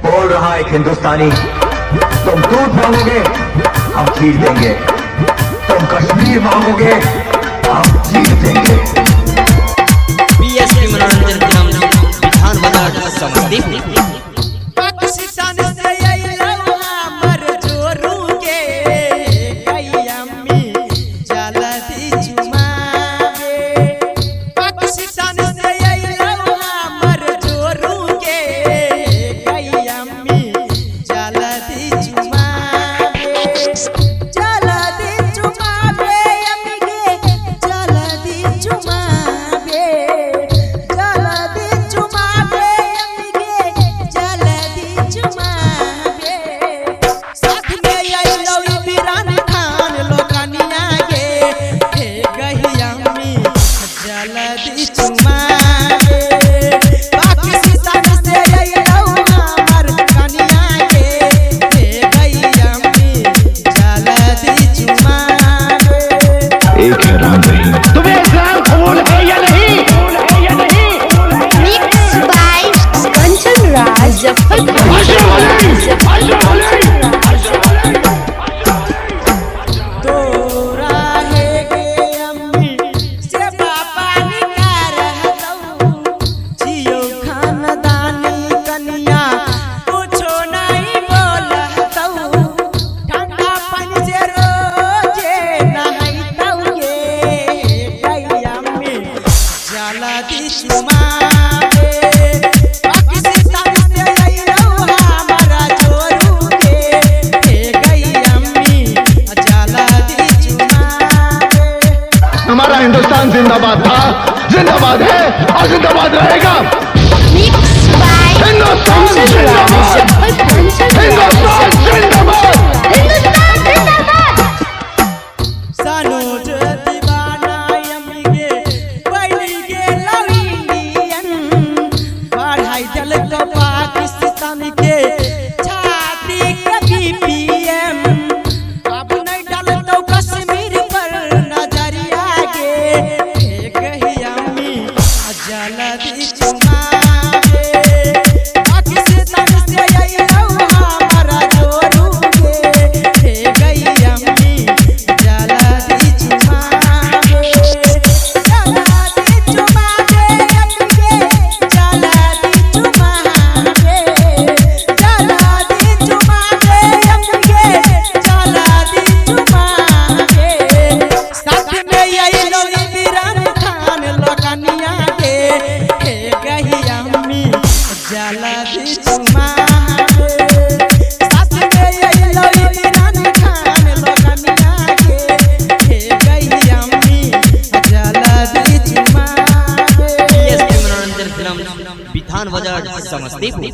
बोल रहा एक हिंदुस्तानी, तुम दूध मांगोगे हम खीर देंगे, तुम कश्मीर मांगोगे हम जीत देंगे। बीएसपी मनोरंजन विधान बाजार समस्तीपुर। एक हैरान रही, तुम्हें इस्लाम कबूल है या नहीं? मिक्स बाय कंचन राज हमारा हिंदुस्तान जिंदाबाद था, जिंदाबाद है और जिंदाबाद रहेगा। मिक्स बाय हिंदुस्तान जिंदाबाद, हिंदुस्तान जिंदाबाद, हिंदुस्तान जिंदाबाद। सनोज दीवाना यमगे बैली के लव इंडियन बढ़ाई जल तो पाकिस्तान के छाती के बीपीएम अब नहीं डाल तो कश्मीर पर नजरिया के कही अम्मी जल्दी चुमावे पाकिस्तान से आई रहो हमारा जोरू के गई अम्मी जल्दी चुमावे अम्मी साथ में यही लोग इमरान खान लोकनिया के गही अम्मी जल्दी चुमावे साथ में यही लोग इमरान खान लोकनिया के गही अम्मी जल्दी चुमावे। बीएसपी मनोरंजन विधान बाजार समस्तीपुर।